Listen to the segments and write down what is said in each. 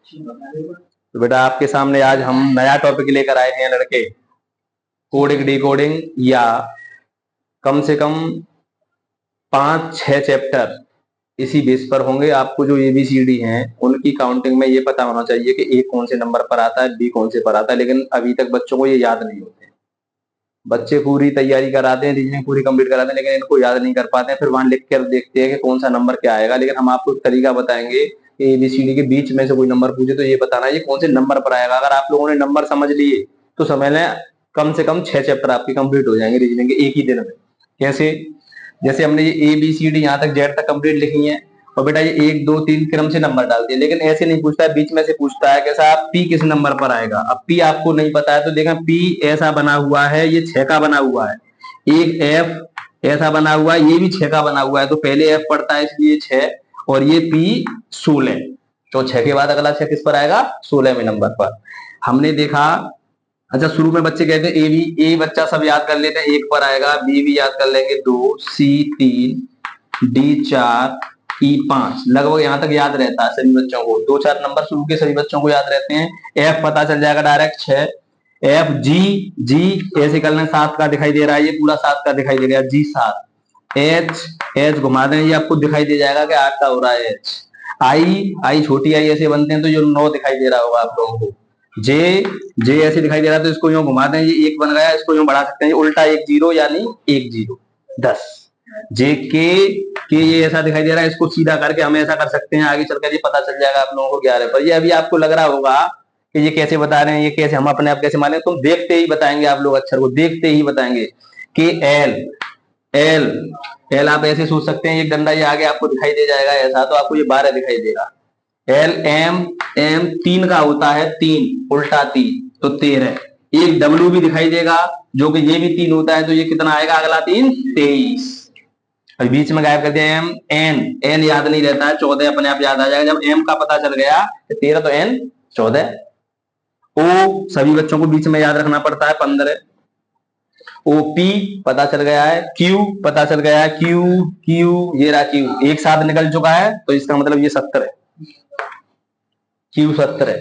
तो बेटा आपके सामने आज हम नया टॉपिक लेकर आए हैं लड़के, कोडिंग डिकोडिंग, या कम से कम 5-6 चैप्टर इसी बेस पर होंगे। आपको जो एबीसीडी हैं उनकी काउंटिंग में ये पता होना चाहिए कि ए कौन से नंबर पर आता है, बी कौन से पर आता है, लेकिन अभी तक बच्चों को ये याद नहीं होते। बच्चे पूरी तैयारी कराते हैं, रीजनिंग पूरी कंप्लीट कराते हैं, लेकिन इनको याद नहीं कर पाते हैं। फिर वहां लिख कर देखते हैं कि कौन सा नंबर क्या आएगा। लेकिन हम आपको एक तरीका बताएंगे कि एबीसीडी के बीच में से कोई नंबर पूछे तो ये बताना है ये कौन से नंबर पर आएगा। अगर आप लोगों ने नंबर समझ लिए तो समझ लें कम से कम 6 चैप्टर आपके कंप्लीट हो जाएंगे रीजनिंग के एक ही दिन में। कैसे? जैसे हमने ये एबीसीडी यहाँ तक जेड तक कंप्लीट लिखी है और बेटा ये 1 2 3 क्रम से नंबर डाल दिए, लेकिन ऐसे नहीं पूछता है, बीच में से पूछता है कैसा पी किस नंबर पर आएगा। अब पी आपको नहीं पता है तो देखा पी ऐसा बना हुआ है, ये 6 का बना हुआ है, एक एफ ऐसा बना हुआ है, ये भी 6 का बना हुआ है, तो पहले एफ पड़ता है इसलिए 6 और ये पी 16, तो 6 के बाद अगला 6 किस पर आएगा? 16वें नंबर पर। हमने देखा, अच्छा शुरू में बच्चे कहते हैं ए भी, ए बच्चा सब याद कर लेते हैं, 1 पर आएगा, बी भी याद कर लेंगे 2, सी 3, डी 4, ई 5, लगभग यहाँ तक याद रहता है सभी बच्चों को। 2-4 नंबर शुरू के सभी बच्चों को याद रहते हैं। एफ पता चल जाएगा डायरेक्ट 6, एफ जी, जी ऐसे करना 7 का दिखाई दे रहा है, ये पूरा 7 का दिखाई दे रहा है, जी 7, एच, एच घुमा दें ये आपको दिखाई दे जाएगा कि 8 का हो रहा है एच, आई, आई छोटी आई ऐसे बनते हैं तो ये 9 दिखाई दे रहा होगा आप लोगों को, जे, जे ऐसे दिखाई दे रहा है तो इसको यूं घुमा दें ये 1 बन गया, इसको यूं बढ़ा सकते हैं उल्टा 1 0 यानी 1 0 10, जे के ये ऐसा दिखाई दे रहा है, इसको सीधा करके हम ऐसा कर सकते हैं, आगे चलकर ये पता चल जाएगा आप लोगों को 11 पर। ये अभी आपको लग रहा होगा कि ये कैसे बता रहे हैं, ये कैसे हम अपने आप कैसे माने, तुम देखते ही बताएंगे, आप लोग अक्षर को देखते ही बताएंगे कि एल, एल, एल आप ऐसे सोच सकते हैं, एक डंडा ये आगे आपको दिखाई दे जाएगा ऐसा, तो आपको ये 12 दिखाई देगा। एल, एम, एम 3 का होता है 3 उल्टा 3 तो 13, एक डब्ल्यू भी दिखाई देगा जो कि ये भी 3 होता है, तो ये कितना आएगा अगला 3 23, और बीच में गायब कर दिया एम, एन, एन याद नहीं रहता है, 14 अपने आप याद आ जाएगा, जब एम का पता चल गया 13 तो एन 14, ओ सभी बच्चों को बीच में याद रखना पड़ता है 15, ओपी पता चल गया है, क्यू पता चल गया है, क्यू, क्यू ये रहा क्यू एक साथ निकल चुका है तो इसका मतलब ये 70 है, क्यू 70 है।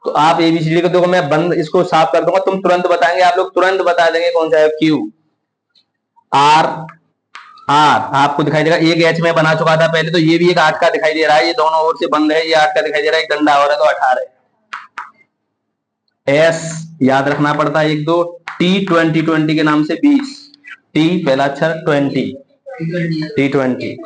तो आप एबीसीडी को देखो, मैं बंद इसको साफ कर दूंगा, तुम तुरंत बताएंगे, आप लोग तुरंत बता देंगे कौन सा है क्यू। आर, आर आपको दिखाई देगा, एक एच में बना चुका था पहले, तो ये भी एक 8 का दिखाई दे रहा है, ये दोनों ओर से बंद है, ये 8 का दिखाई दे रहा है, एक डंडा और है तो 18। एस याद रखना पड़ता है 1 2, टी 20 20 के नाम से 20, टी पहला अक्षर 20, टी 20,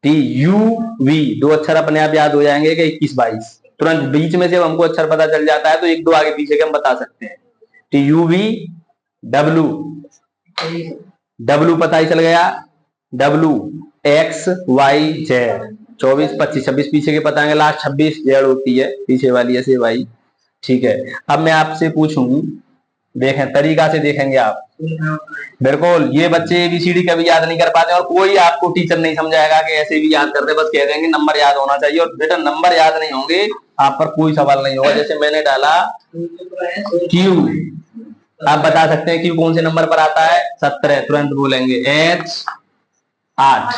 टी यू वी 2 अक्षर अपने आप याद हो जाएंगे कि 21 22, तुरंत बीच में से हमको अक्षर पता चल जाता है तो 1 2 आगे पीछे के हम बता सकते हैं। T U V, W, W पता ही चल गया, डब्ल्यू एक्स वाई जेड 24 25 26 पीछे के पता है, लास्ट 26 जेड होती है पीछे वाली ऐसे वाई। ठीक है, अब मैं आपसे पूछूं, देखें तरीका से देखेंगे आप, बिल्कुल ये बच्चे एबीसीडी कभी याद नहीं कर पाते और कोई आपको टीचर नहीं समझाएगा कि ऐसे भी याद करते, बस कह देंगे नंबर याद होना चाहिए, और बेटा नंबर याद नहीं होंगे आप पर कोई सवाल नहीं होगा। जैसे मैंने डाला क्यू, आप बता सकते हैं क्यू कौन से नंबर पर आता है? 17, तुरंत बोलेंगे। H 8,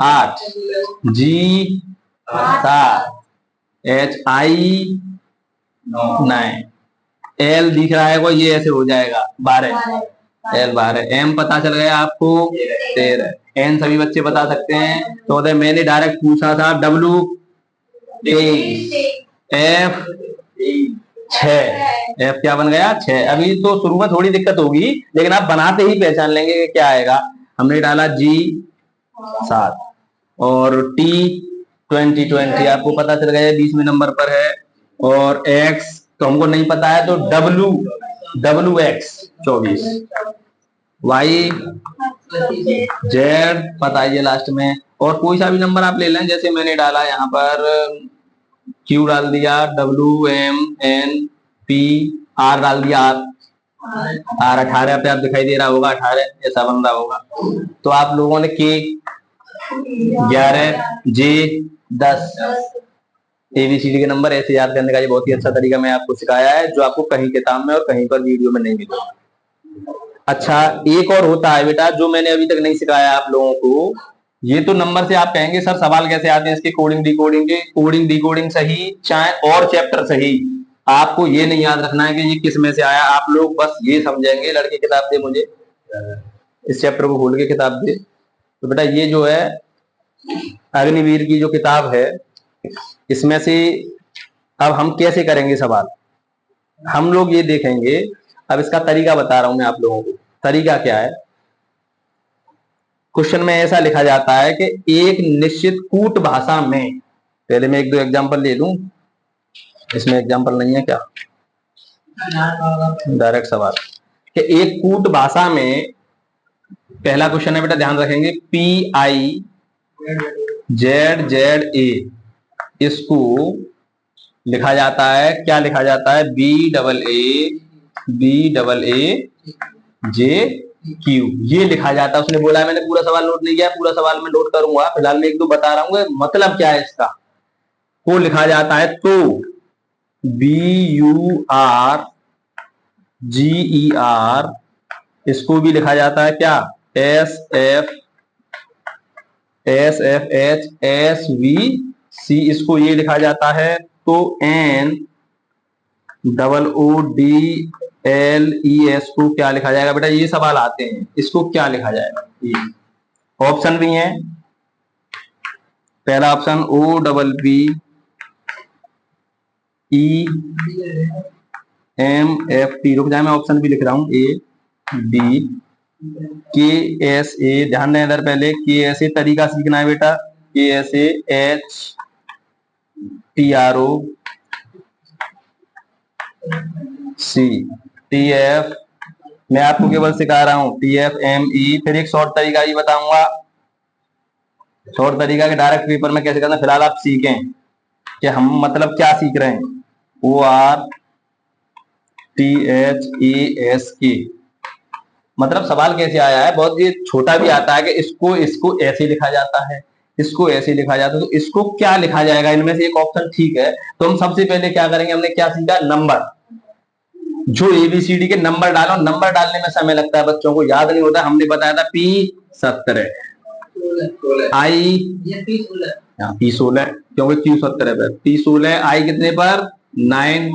8, G 7, H I 9, L दिख रहा है को ये ऐसे हो जाएगा 12, एल 12, एम पता चल गया आपको 13, एन सभी बच्चे बता सकते हैं। तो मैंने डायरेक्ट पूछा था डब्ल्यू 23, एफ 6, एफ क्या बन गया 6। अभी तो शुरू में थोड़ी दिक्कत होगी लेकिन आप बनाते ही पहचान लेंगे कि क्या आएगा। हमने डाला जी 7 और टी 20 20 आपको पता चल गया 20वें नंबर पर है, और एक्स तो हमको नहीं पता है तो W, W X 24, Y Z पता है लास्ट में, और कोई सा भी नंबर आप ले लें, जैसे मैंने डाला यहाँ पर क्यू डाल दिया, W M N P, R डाल दिया, आर 18 पे आप दिखाई दे रहा होगा 18 ऐसा बन रहा होगा। तो आप लोगों ने के 11, जे 10, एबीसीडी के नंबर ऐसे याद करने का ये बहुत ही अच्छा तरीका मैं आपको सिखाया है, जो आपको कहीं किताब में और कहीं पर वीडियो में नहीं मिलेगा। अच्छा एक और होता है बेटा जो मैंने अभी तक नहीं सिखाया आप लोगों को, ये तो नंबर से आप कहेंगे सर सवाल कैसे आते हैं इसके कोडिंग डिकोडिंग के। कोडिंग डिकोडिंग सही चाहे और चैप्टर सही, आपको ये नहीं याद रखना है कि ये किस में से आया। आप लोग बस ये समझेंगे लड़के किताब दे मुझे, इस चैप्टर को खोल के किताब दे। तो बेटा ये जो है अग्निवीर की जो किताब है, इसमें से अब हम कैसे करेंगे सवाल, हम लोग ये देखेंगे। अब इसका तरीका बता रहा हूं मैं आप लोगों को। तरीका क्या है, क्वेश्चन में ऐसा लिखा जाता है कि एक निश्चित कूट भाषा में, पहले मैं एक दो एग्जांपल ले लूं, इसमें एग्जांपल नहीं है क्या, डायरेक्ट सवाल कि एक कूट भाषा में, पहला क्वेश्चन है बेटा ध्यान रखेंगे, PIZZA, इसको लिखा जाता है, क्या लिखा जाता है, BAAJQ, ये लिखा जाता है। उसने बोला है, मैंने पूरा सवाल नोट नहीं किया, पूरा सवाल मैं नोट करूंगा, फिलहाल मैं एक दो बता रहा हूँ मतलब क्या है इसका। को लिखा जाता है तो BURGER, इसको भी लिखा जाता है क्या, SFHSVC, इसको ये लिखा जाता है तो NOODLES को क्या लिखा जाएगा बेटा, ये सवाल आते हैं, इसको क्या लिखा जाएगा। ये ऑप्शन भी है, पहला ऑप्शन OPPEMFT, रुक जाए मैं ऑप्शन भी लिख रहा हूं, ABKSA, ध्यान दें इधर पहले KSA तरीका सीखना है बेटा, KSA HTROC मैं आपको केवल सिखा रहा हूं, TFME, फिर एक शॉर्ट तरीका ही बताऊंगा, शॉर्ट तरीका के डायरेक्ट पेपर में कैसे करना, फिलहाल आप सीखें कि हम मतलब क्या सीख रहे हैं। ORTHASK, मतलब सवाल कैसे आया है, बहुत ये छोटा भी आता है कि इसको ऐसे लिखा जाता है, इसको ऐसे लिखा जाता है, तो इसको क्या लिखा जाएगा, इनमें से एक ऑप्शन ठीक है। तो हम सबसे पहले क्या करेंगे, हमने क्या सीखा, नंबर, जो ABCD के नंबर डालो, नंबर डालने में समय लगता है, बच्चों को याद नहीं होता। हमने बताया था P17, P16, क्योंकि Q17 है, P16, I कितने पर 9,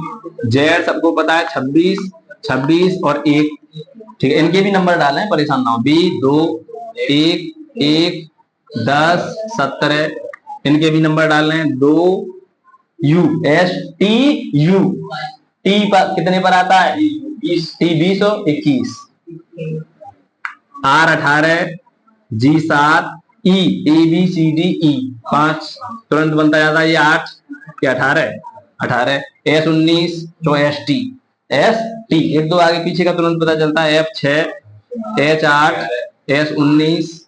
Z सबको पता है 26 और 1, ठीक है, इनके भी नंबर डालना है, परेशान ना हो, B2 1 1 10 17, इनके भी नंबर डालने हैं, 2 STU, T पर कितने पर आता है, T 20 और 21, R 18, G 7, E ABCDE 5, तुरंत बनता जाता है ये 8 क्या 18, S 19, तो ST एक दो आगे पीछे का तुरंत पता चलता है, F 6, H 8, S 19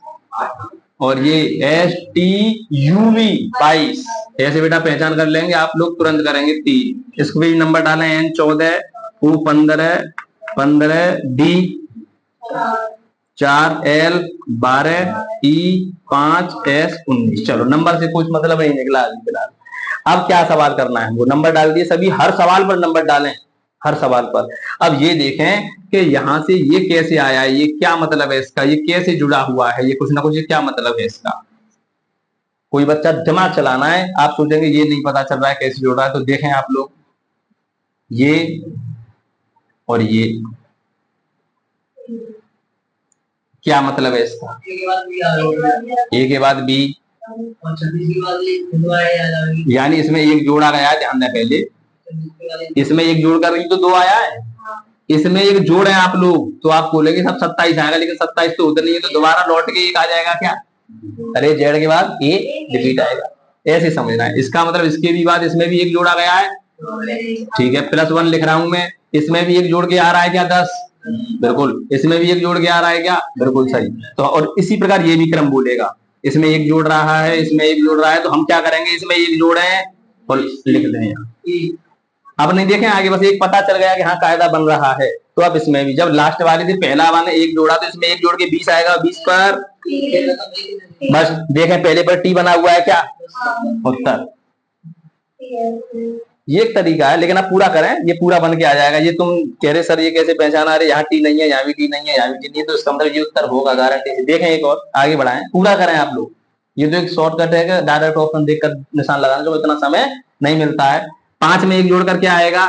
और ये STUV 22, ऐसे बेटा पहचान कर लेंगे आप लोग, तुरंत करेंगे 3, इसको भी नंबर डालें, N 14, U 15, D 4, L 12, E 5, S 19। चलो नंबर से कुछ मतलब नहीं निकला अभी फिलहाल। अब क्या सवाल करना है, वो नंबर डाल दिए सभी, हर सवाल पर नंबर डालें, हर सवाल पर। अब ये देखें कि यहां से ये कैसे आया है, ये क्या मतलब है इसका, ये कैसे जुड़ा हुआ है, ये कुछ ना कुछ, ये क्या मतलब है इसका। कोई बच्चा दिमाग चलाना है, आप सोचेंगे ये नहीं पता चल रहा है कैसे जुड़ रहा है, तो देखें आप लोग, ये और ये क्या मतलब है इसका, ए के बाद बी, यानी इसमें एक जोड़ा गया है, ध्यान दें पहले, इसमें एक जोड़ कर तो 2 आया है, इसमें एक जोड़ है आप लोग, तो आप बोलेंगे सब 27 आएगा, लेकिन 27 तो उधर नहीं है, तो दोबारा लौट के एक आ जाएगा क्या, अरे जेड के बाद ए रिपीट आएगा, ऐसे समझना है। इसका मतलब इसके भी बाद इसमें भी एक जोड़ा गया है, ठीक है, +1 लिख रहा हूं मैं, इसमें भी एक जोड़ के आ रहा है क्या 10, बिल्कुल, इसमें भी एक जोड़ के आ रहा है क्या, बिल्कुल सही। तो और इसी प्रकार ये भी क्रम बोलेगा, इसमें एक जोड़ रहा है, इसमें एक जोड़ रहा है, तो हम क्या करेंगे, इसमें एक जोड़ है और लिख दें। अब नहीं देखें आगे, बस एक पता चल गया कि हाँ कायदा बन रहा है। तो अब इसमें भी जब लास्ट वाले दिन पहला वाले एक जोड़ा, तो इसमें एक जोड़ के 20 आएगा, 20 पर बस देखें पहले पर टी बना हुआ है क्या, उत्तर। ये एक तरीका है, लेकिन आप पूरा करें, ये पूरा बन के आ जाएगा। ये तुम कह रहे सर ये कैसे पहचाना, रहे यहाँ टी नहीं है, यहाँ भी टी नहीं है, यहाँ भी टी नहीं है, तो इसका मतलब ये उत्तर होगा गारंटी से। देखें एक और आगे बढ़ाएं, पूरा करें आप लोग। ये तो एक शॉर्टकट है कि डायरेक्ट ऑप्शन देखकर निशान लगाना, जो इतना समय नहीं मिलता है। 5 में 1 जोड़कर क्या आएगा?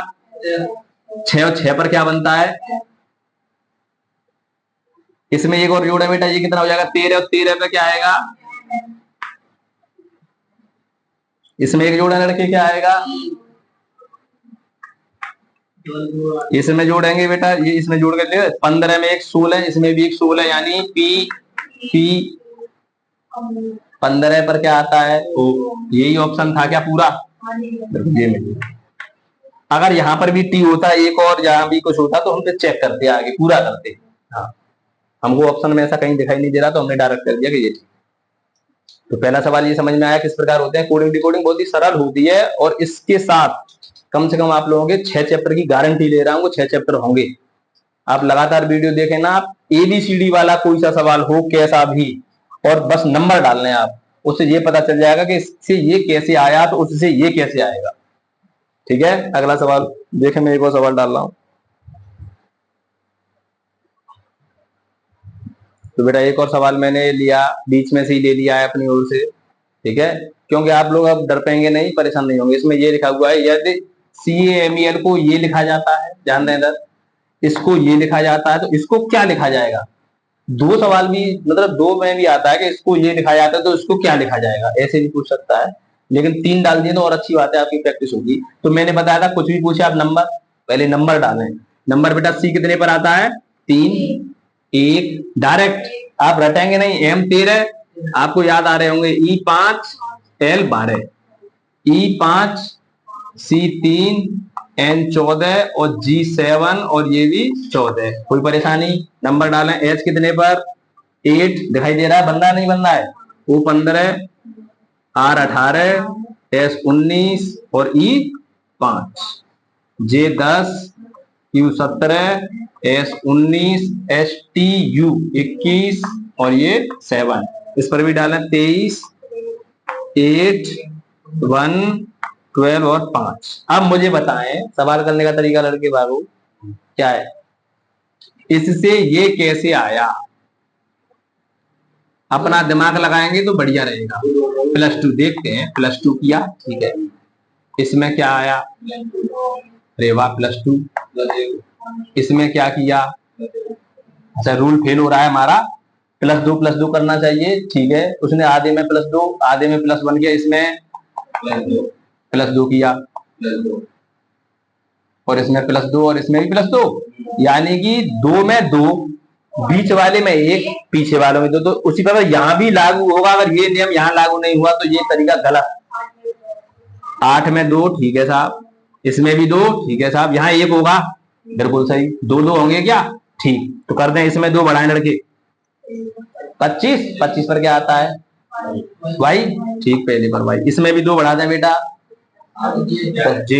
6, और 6 पर क्या बनता है? इसमें एक और जोड़ा बेटा, ये कितना हो जाएगा? 13, और 13 पे क्या आएगा? इसमें एक जोड़ा लड़के, क्या आएगा? इसमें जोड़ेंगे बेटा, ये इसमें जोड़ कर 15 में 1 16, इसमें भी 1 16, यानी पी 15 पर क्या आता है? तो यही ऑप्शन था क्या पूरा? ये नहीं, अगर यहाँ पर भी टी होता एक और यहाँ भी कुछ होता तो हम फिर चेक करते आगे पूरा करते। हाँ, हमको ऑप्शन में ऐसा कहीं दिखाई नहीं दे रहा तो हमने डायरेक्ट कर दिया कि ये। तो पहला सवाल ये समझ में आया किस प्रकार होते हैं। कोडिंग डिकोडिंग बहुत ही सरल होती है, और इसके साथ कम से कम आप लोगों के 6 चैप्टर की गारंटी ले रहा हूँ, 6 चैप्टर होंगे। आप लगातार वीडियो देखें ना, आप ABCD वाला कोई सा सवाल हो कैसा भी, और बस नंबर डालने आप, उससे ये पता चल जाएगा कि इससे ये कैसे आया तो उससे ये कैसे आएगा। ठीक है, अगला सवाल देखें, मैं एक और सवाल डाल रहा हूं। तो बेटा एक और सवाल मैंने लिया, बीच में से ही ले लिया है अपनी ओर से। ठीक है, क्योंकि आप लोग अब डर पाएंगे नहीं, परेशान नहीं होंगे। इसमें ये लिखा हुआ है, यदि CAMEL को ये लिखा जाता है, ध्यान दें इधर, इसको ये लिखा जाता है तो इसको क्या लिखा जाएगा? 2 सवाल भी, मतलब 2 में भी आता है कि इसको ये लिखा जाता है तो इसको क्या लिखा जाएगा, ऐसे भी पूछ सकता है। लेकिन 3 डाल दिए तो और अच्छी बात है, आपकी प्रैक्टिस होगी। तो मैंने बताया था कुछ भी पूछे आप नंबर, पहले नंबर डालें। नंबर बेटा C कितने पर आता है? 3 1, डायरेक्ट आप रटेंगे नहीं। M 13 आपको याद आ रहे होंगे, E 5 L 12, E 5 C 3 N 14 और G 7, और ये भी 14। कोई परेशानी? नंबर डालें। H कितने पर? 8 दिखाई दे रहा है, बंदा नहीं बंदा है? O 15, R 18, S 19 और E 5, J 10, Q 17, S 19, S T U 21 और ये 7। इस पर भी डालें 23, 8, 1, 12 और 5। अब मुझे बताएं सवाल करने का तरीका लड़के बाबू क्या है? इससे ये कैसे आया? अपना दिमाग लगाएंगे तो बढ़िया रहेगा। +2 देखते हैं, +2 किया, ठीक है। इसमें क्या आया? अरे वाह, +2। इसमें क्या किया? अच्छा, रूल फेल हो रहा है हमारा, +2 करना चाहिए, ठीक है। उसने आधे में +2 आधे में +1 किया, इसमें +2 किया, और इसमें +2 और इसमें भी +2, यानी कि 2 में 2, बीच वाले में 1, पीछे वाले में 2। तो उसी प्रकार यहां भी लागू होगा। अगर ये नियम यहां लागू नहीं हुआ तो ये तरीका गलत। 8 में 2, ठीक है साहब। इसमें भी 2, ठीक है साहब। यहाँ 1 होगा, बिल्कुल सही। 2 2 होंगे क्या? ठीक, तो कर दें, इसमें 2 बढ़ाएं लड़के। 25 पर क्या आता है? वाई, ठीक, पहले पर वाई। इसमें भी 2 बढ़ा दें बेटा, J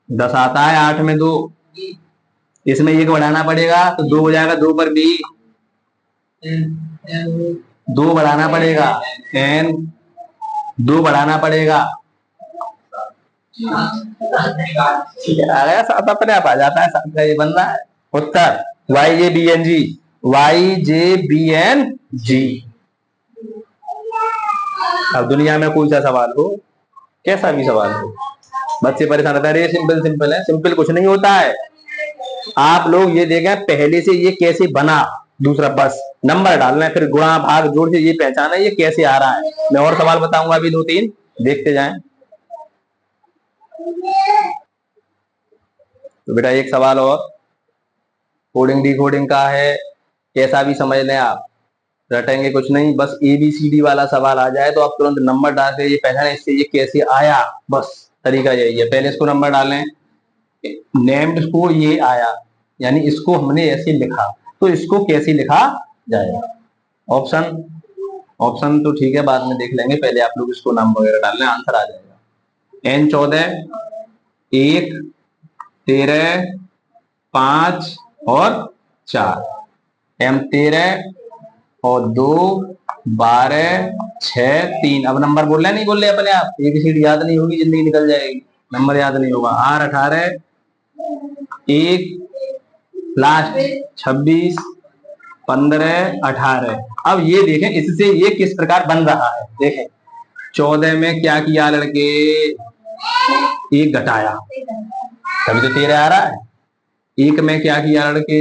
10 आता है। 8 में 2, इसमें 1 बढ़ाना पड़ेगा तो 2 हो जाएगा। 2 पर B 2 बढ़ाना पड़ेगा, N 2 बढ़ाना पड़ेगा, आ गया साथ, अपने आप आ जाता है साथ का ये बन रहा है उत्तर। YJBNG। अब दुनिया में कोई सा सवाल हो, कैसा भी सवाल हो, बच्चे परेशान रहता है। सिंपल सिंपल है, सिंपल कुछ नहीं होता है। आप लोग ये देखें पहले से ये कैसे बना, दूसरा बस नंबर डालना है, फिर गुणा भाग जोड़ से ये पहचाना ये कैसे आ रहा है। मैं और सवाल बताऊंगा अभी 2-3, देखते जाएं। तो बेटा एक सवाल और कोडिंग डिकोडिंग का है, कैसा भी समझ लें आप, रटेंगे कुछ नहीं, बस ABCD वाला सवाल आ जाए तो आप तुरंत नंबर डाल के ये पहचाने इससे ये कैसे आया, बस तरीका यही है। पहले इसको नंबर डालें, नेम्ड को ये आया, यानी इसको हमने ऐसे लिखा, तो इसको कैसे लिखा जाएगा? ऑप्शन तो ठीक है बाद में देख लेंगे, पहले आप लोग इसको नाम वगैरह डालने, आंसर आ जाएगा। N 14, 1, 13, 5 और 4, M 13 और 2, 12, 6, 3। अब नंबर बोल रहे नहीं बोल रहे अपने आप, ABCD याद नहीं होगी, जिंदगी निकल जाएगी, नंबर याद नहीं होगा। R 18, 1, last 26 15, 18। अब ये देखें इससे ये किस प्रकार बन रहा है। देखें 14 में क्या किया लड़के, एक घटाया, तभी तो 13 आ रहा है। एक में क्या किया लड़के,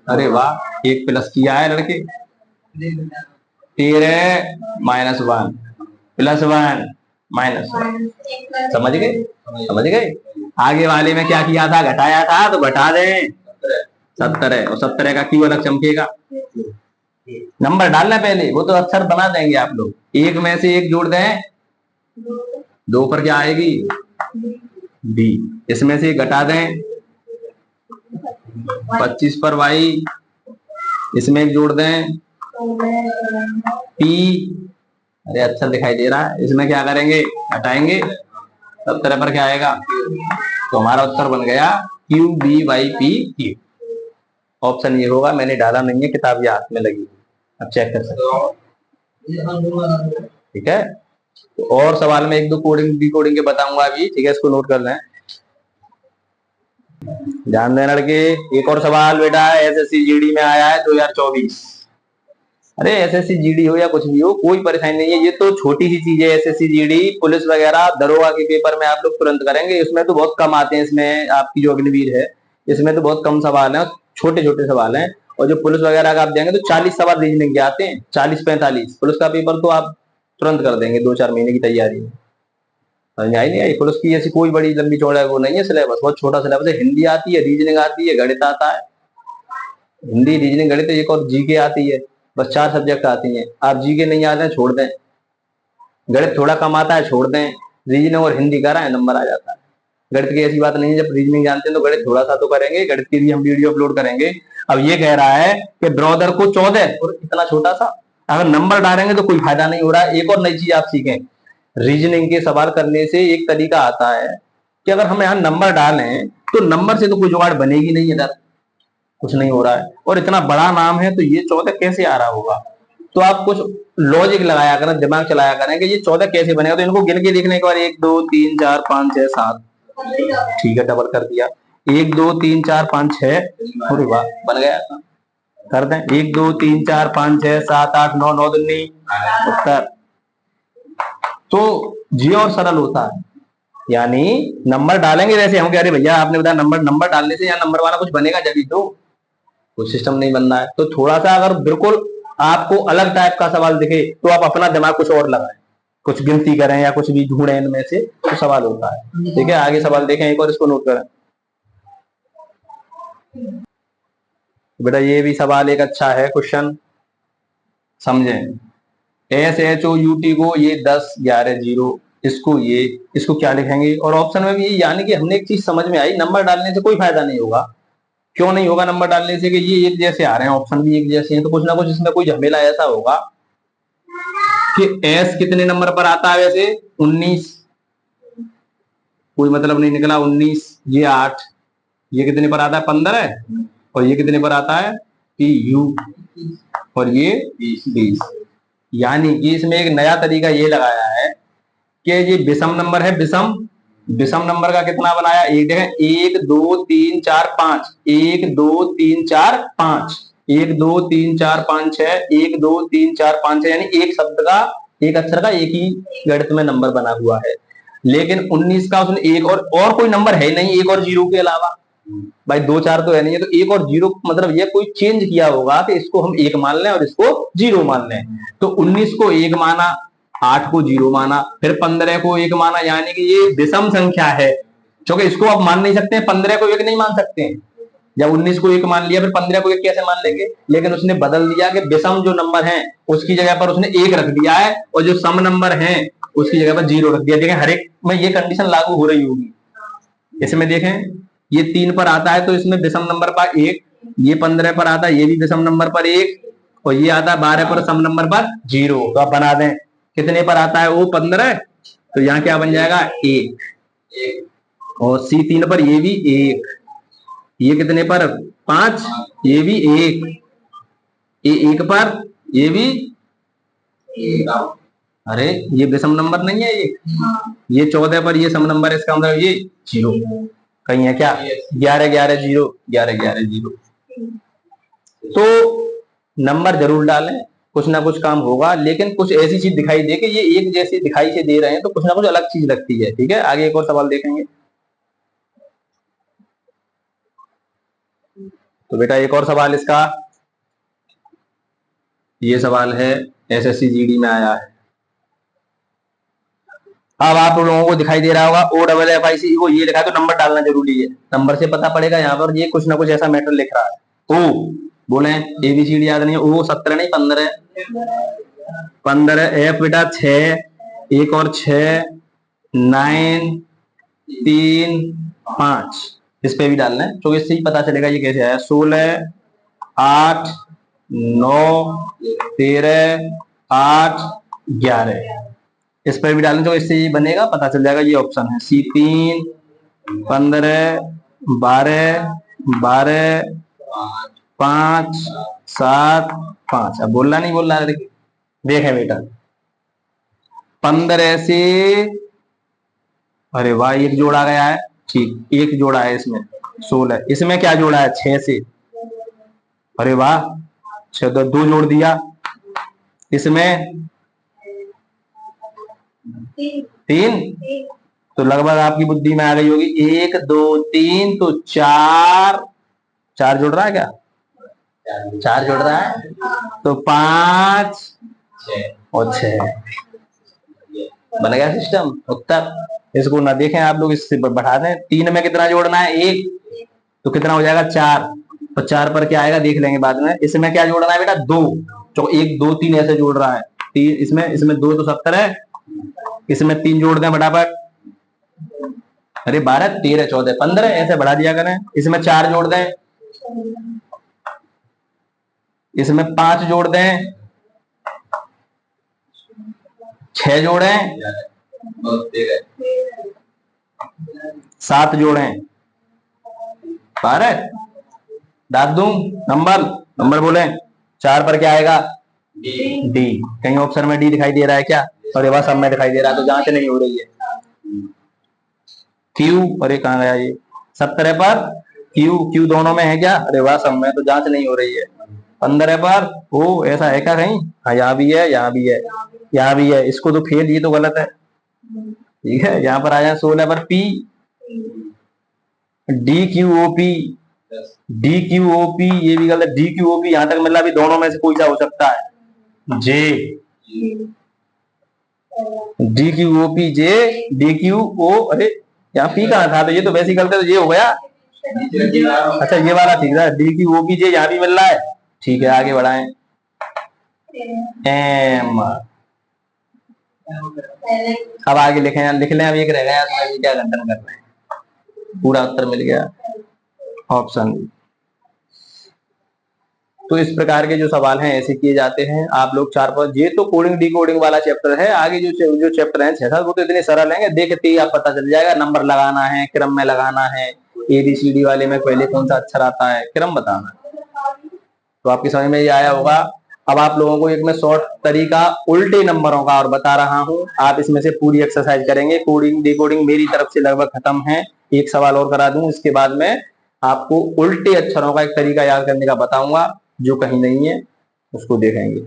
अरे वाह, एक प्लस किया है लड़के, 13 -1 +1 -1। समझ गए, समझ गए। आगे वाले में क्या किया था, घटाया था, तो घटा दें 17, और 17 का क्यों अलग चमकेगा। नंबर डालना पहले, वो तो अक्षर बना देंगे आप लोग। एक में से एक जोड़ दें, 2 पर क्या आएगी, बी। इसमें से घटा दें 25 पर वाई, इसमें एक जोड़ दें पी। अरे अच्छा दिखाई दे रहा है। इसमें क्या करेंगे, हटाएंगे, 17 पर क्या आएगा, तो हमारा उत्तर बन गया Q B Y P Q. Option ये होगा, मैंने डाला नहीं है, किताब ये हाथ में लगी, अब चेक कर सकते हो। ठीक है, तो और सवाल में 1-2 कोडिंग डिकोडिंग के बताऊंगा अभी, ठीक है, इसको नोट कर लें, ध्यान देना लड़के। एक और सवाल बेटा एसएससी जीडी में आया है 2024। अरे एसएससी जीडी हो या कुछ भी हो, कोई परेशानी नहीं है, ये तो छोटी सी चीज है। एसएससी जीडी पुलिस वगैरह दरोगा के पेपर में आप लोग तुरंत करेंगे, इसमें तो बहुत कम आते हैं। इसमें आपकी जो अग्निवीर है, इसमें तो बहुत कम सवाल है, छोटे छोटे सवाल हैं। और जो पुलिस वगैरह का आप देंगे तो 40 सवाल रीजनिंग के आते हैं, 40-45। पुलिस का पेपर तो आप तुरंत कर देंगे, 2-4 महीने की तैयारी में। समझ आई नहीं आई। पुलिस की ऐसी कोई बड़ी लंबी चौड़ा वो नहीं है, सिलेबस बहुत छोटा सिलेबस है। हिंदी आती है, रीजनिंग आती है, गणित आता है, हिंदी रीजनिंग गणित, एक और जीके आती है, बस 4 सब्जेक्ट आती हैं। आप जीके नहीं आते हैं छोड़ दें, गणित थोड़ा कम आता है छोड़ दें, रीजनिंग और हिंदी करा है नंबर आ जाता है। गणित की ऐसी बात नहीं है, जब रीजनिंग जानते हैं तो गणित थोड़ा सा तो करेंगे, गणित की भी हम वीडियो अपलोड करेंगे। अब ये कह रहा है कि ब्रदर को 14 और इतना छोटा सा, अगर नंबर डालेंगे तो कोई फायदा नहीं हो रहा है। एक और नई चीज आप सीखें, रीजनिंग के सवाल करने से एक तरीका आता है कि अगर हम यहाँ नंबर डालें तो नंबर से तो कोई जुगाड़ बनेगी नहीं, इधर कुछ नहीं हो रहा है, और इतना बड़ा नाम है तो ये 14 कैसे आ रहा होगा। तो आप कुछ लॉजिक लगाया करें, दिमाग चलाया करें कि ये 14 कैसे बनेगा। तो इनको गिन के देखने के बाद 1 2 3 4 5 6 7, ठीक है, डबल कर दिया, 1 2 3 4 5 6, अरे वाह बन गया। कर दें 1 2 3 4 5 6 7 8 9 9 दूनी उत्तर। तो जी और सरल होता है, यानी नंबर डालेंगे वैसे हम कह रहे भैया आपने बताया नंबर डालने से यहाँ नंबर वाला कुछ बनेगा जब ही, तो कुछ सिस्टम नहीं बनना है। तो थोड़ा सा अगर बिल्कुल आपको अलग टाइप का सवाल दिखे तो आप अपना दिमाग कुछ और लगाएं, कुछ गिनती करें या कुछ भी ढूंढें इनमें से, तो सवाल होता है। ठीक है, आगे सवाल देखें एक और, इसको नोट करें बेटा। ये भी सवाल एक अच्छा है, क्वेश्चन समझें। SHOUT को ये 10 11 0, इसको क्या लिखेंगे। और ऑप्शन में भी यानी कि हमने एक चीज समझ में आई, नंबर डालने से कोई फायदा नहीं होगा। क्यों नहीं होगा नंबर डालने से, कि ये एक जैसे आ रहे हैं, ऑप्शन भी एक जैसे हैं, तो कुछ ना कुछ इसमें कोई झमेला ऐसा होगा कि एस कितने नंबर पर आता है वैसे 19, कोई मतलब नहीं निकला 19, ये 8, ये कितने पर आता है 15, और ये कितने पर आता है PU, और ये 20। यानी कि इसमें एक नया तरीका ये लगाया है कि ये विषम नंबर है, विषम नंबर का कितना बनाया, एक जगह 1 2 3 4 5, 1 2 3 4 5, 1 2 3 4 5 6, 1 2 3 4 5 6, यानी एक शब्द का, एक अक्षर का एक ही गणित में नंबर बना हुआ है। लेकिन 19 का उसने एक और कोई नंबर है नहीं, 1 और 0 के अलावा भाई 2 4 तो है नहीं है, तो 1 और 0 मतलब ये कोई चेंज किया होगा कि इसको हम 1 मान लें और इसको 0 मान लें। तो 19 को 1 माना, 8 को 0 माना, फिर 15 को 1 माना, यानी कि ये विषम संख्या है। क्योंकि इसको आप मान नहीं सकते, 15 को 1 नहीं मान सकते। जब 19 को 1 मान लिया, फिर 15 को 1 कैसे मान लेंगे। लेकिन उसने बदल दिया कि विषम जो नंबर है उसकी जगह पर उसने 1 रख दिया है, और जो सम नंबर है उसकी जगह पर 0 रख दिया। देखें हर एक में ये कंडीशन लागू हो रही होगी। इसमें देखें ये 3 पर आता है तो इसमें विषम नंबर पर 1, ये 15 पर आता है, ये भी विषम नंबर पर 1, और ये आता है 12 पर सम नंबर पर 0। तो आप बना दें कितने पर आता है वो 15, तो यहाँ क्या बन जाएगा 1, और C3 पर ये भी 1, ये कितने पर 5, ये भी 1, ये 1 पर ये भी, अरे ये विषम नंबर नहीं है ये 14 पर ये सम नंबर है, इसका मतलब ये 0 कहीं है क्या, 11 11 0, 11 11 0। तो नंबर जरूर डालें, कुछ ना कुछ काम होगा, लेकिन कुछ ऐसी चीज दिखाई दे कि ये एक जैसी दिखाई से दे रहे हैं तो कुछ ना कुछ अलग चीज लगती है। ठीक है, आगे एक और सवाल देखेंगे। तो बेटा एक और सवाल इसका, ये सवाल है एसएससी जीडी में आया है। अब आप लोगों को दिखाई दे रहा होगा OFFIC, वो ये लिखा है तो नंबर डालना जरूरी है, नंबर से पता पड़ेगा यहाँ पर ये कुछ ना कुछ ऐसा मैटर लिख रहा है। ओ बोले ABCD याद नहीं है, ओ 17 नहीं 15 15, F बेटा 6, एक और 6, 9, 3, 5, इस पे भी डालना है तो इससे ही पता चलेगा ये कैसे आया। 16, 8, 9, 13, 8, 11, इस पर भी डालें तो इससे ये बनेगा, पता चल जाएगा। ये ऑप्शन है C3, 15, 12, 12, 5, 7, 5। अब बोलना नहीं बोल रहा है, देखें बेटा 15 से, अरे वाह एक जोड़ा गया है, ठीक एक जोड़ा है इसमें 16, इसमें क्या जोड़ा है 6 से, अरे वाह 6 तो 2 जोड़ दिया, इसमें 3, तो लगभग आपकी बुद्धि में आ गई होगी 1 2 3 तो 4 जोड़ रहा है क्या, 4 जोड़ रहा है तो 5 और 6 बन गया सिस्टम उत्तर। इसको ना देखें आप लोग, इससे बढ़ा दें, 3 में कितना जोड़ना है 1, तो कितना हो जाएगा 4, तो 4 पर क्या आएगा देख लेंगे बाद में। इसमें क्या जोड़ना है बेटा 2, तो 1 2 3 ऐसे जोड़ रहा है, 3 इसमें 2 तो 70 है, इसमें 3 जोड़ दें फटाफट, अरे 12 13 14 15 ऐसे बढ़ा दिया करें। इसमें 4 जोड़ दें, इसमें 5 जोड़ दें, 6 जोड़ें, 7 जोड़ें, 12 डाल दूं नंबर बोले। 4 पर क्या आएगा डी, कहीं ऑप्शन में डी दिखाई दे रहा है क्या, और ये सब में दिखाई दे रहा है तो जांच नहीं हो रही है। क्यू, अरे कहाँ गया ये, 17 पर क्यू दोनों में है क्या, अरे वाह सब में, तो जांच नहीं हो रही है। 15 पर ओ, ऐसा है क्या कहीं, हाँ यहाँ भी है, यहाँ भी है, यहाँ भी है, इसको तो फेल, ये तो गलत है। ठीक है, यहाँ पर आ जाए 16 पर पी, DQOP, DQOP ये भी गलत, DQOP यहाँ तक मतलब दोनों में से कोई सा हो सकता है, जे, DQOP जे, DQO, अरे यहाँ पी कहाँ था, तो ये तो वैसे ही गलत है, तो ये हो गया। अच्छा ये वाला ठीक है, DQOP जे यहाँ भी मिल रहा है, ठीक है आगे बढ़ाएं। एम, अब आगे लिख लें, अब एक रह गया, क्या गंदन कर रहे हैं, पूरा उत्तर मिल गया ऑप्शन। तो इस प्रकार के जो सवाल हैं ऐसे किए जाते हैं। आप लोग 4-5, ये तो कोडिंग डिकोडिंग वाला चैप्टर है, आगे जो चैप्टर है 6-7 वो तो इतने सरल हैं, देखते ही आप पता चल जाएगा, नंबर लगाना है, क्रम में लगाना है, ABCD वाले में पहले कौन सा अक्षर आता है, क्रम बताना है, तो आपकी समझ में ये आया होगा। अब आप लोगों को एक मैं शॉर्ट तरीका उल्टे नंबरों का और बता रहा हूं, आप इसमें से पूरी एक्सरसाइज करेंगे। कोडिंग डिकोडिंग मेरी तरफ से लगभग खत्म है, एक सवाल और करा दूं, इसके बाद में आपको उल्टे अक्षरों का एक तरीका याद करने का बताऊंगा, जो कहीं नहीं है उसको देखेंगे।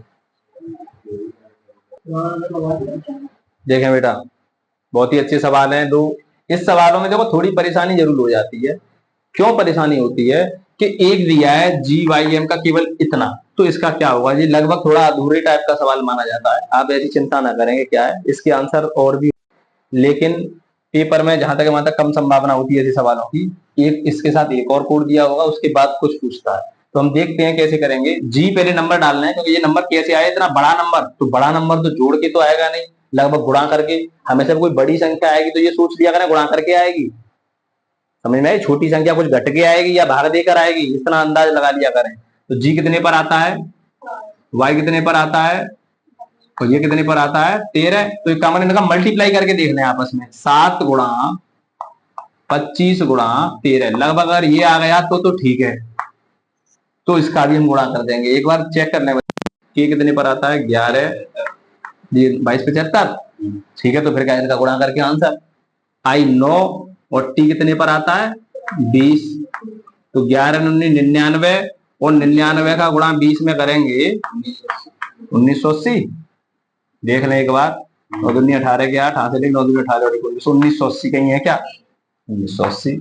देखें बेटा बहुत ही अच्छे सवाल हैं दो। इस सवालों में देखो थोड़ी परेशानी जरूर हो जाती है, क्यों परेशानी होती है कि एक दिया है GYM का केवल इतना, तो इसका क्या होगा, ये लगभग थोड़ा अधूरे टाइप का सवाल माना जाता है। आप ऐसी चिंता ना करेंगे क्या है, इसके आंसर और भी, लेकिन पेपर में जहां तक कम संभावना होती है ऐसे सवालों की। एक इसके साथ एक और कोड दिया होगा, उसके बाद कुछ पूछता है, तो हम देखते हैं कैसे करेंगे। जी पहले नंबर डालना है, क्योंकि ये नंबर कैसे आया, इतना बड़ा नंबर, तो बड़ा नंबर तो जोड़ के तो आएगा नहीं, लगभग गुणा करके। हमेशा कोई बड़ी संख्या आएगी तो ये सोच लिया करें गुणा करके आएगी, समझ में, छोटी संख्या कुछ घट के आएगी या भाग देकर आएगी, इतना अंदाज लगा लिया करें। तो जी कितने पर आता है, वाई कितने पर आता है, और ये कितने पर आता है 13, तो एक कॉमन इनका मल्टीप्लाई करके देख लें आपस में, 7 गुणा 25 गुणा 13, लगभग अगर ये आ गया तो ठीक है, तो इसका भी हम गुणा कर देंगे। एक बार चेक कर लें के कितने पर आता है 11, 22 75, ठीक है, तो फिर क्या इनका गुणा करके आंसर। आई 9 और टी कितने पर आता है 20, तो 11 99 और 99 का गुणा 20 में करेंगे 1980। देख लें एक बार, 9 दूनी 18 के 8, 8 से 9 दूनी 18 और 1980 कहीं है क्या? 1980।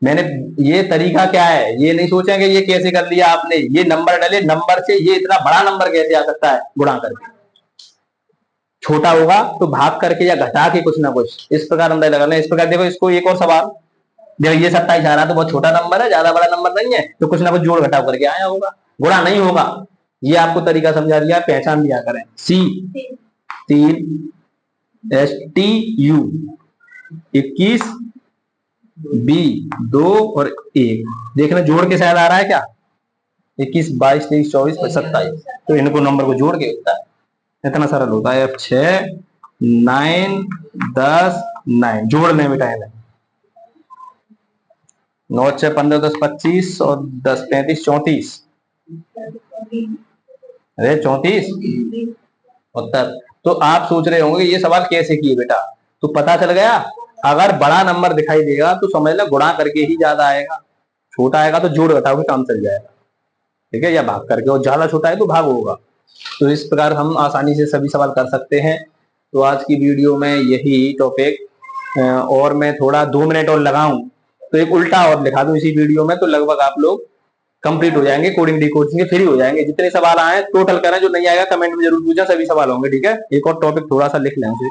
मैंने ये तरीका क्या है ये नहीं सोचा कि ये कैसे कर लिया आपने, ये नंबर डाले, नंबर से ये इतना बड़ा नंबर कैसे आ सकता है गुणा करके। छोटा होगा तो भाग करके या घटा के कुछ ना कुछ इस प्रकार अंदाजा लगाना। इस प्रकार देखो, इसको एक और सवाल, देखो ये 27 आ रहा तो बहुत छोटा नंबर है, ज्यादा बड़ा नंबर नहीं है, तो कुछ ना कुछ जोड़ घटाव करके आया होगा, गुणा नहीं होगा। ये आपको तरीका समझा दिया, पहचान दिया करें। सी 3, STU 21, B 2 और 1। देखना जोड़ के शायद आ रहा है क्या? 21, 22, 23, 24, 27। तो इनको नंबर को जोड़ के होता है, इतना सरल होता है। F6 9 10 9 जोड़ने में टाइम है। 9 6 15 10 25 और 10 35 34। अरे 34 उत्तर। तो आप सोच रहे होंगे ये सवाल कैसे किए बेटा, तो पता चल गया। अगर बड़ा नंबर दिखाई देगा तो समझ लो गुणा करके ही ज्यादा आएगा, छोटा आएगा तो जोड़ घटाओ के काम चल जाएगा, ठीक है, या भाग करके, और ज्यादा छोटा है तो भाग होगा। तो इस प्रकार हम आसानी से सभी सवाल कर सकते हैं। तो आज की वीडियो में यही टॉपिक, और मैं थोड़ा 2 मिनट और लगाऊं तो एक उल्टा और लिखा दूं इसी वीडियो में, तो लगभग आप लोग कंप्लीट हो जाएंगे, कोडिंग डिकोडिंग के फ्री हो जाएंगे। जितने सवाल आए टोटल करें, जो नहीं आएगा कमेंट में जरूर पूछना, सभी सवाल होंगे, ठीक है। एक और टॉपिक थोड़ा सा लिख लें उसे।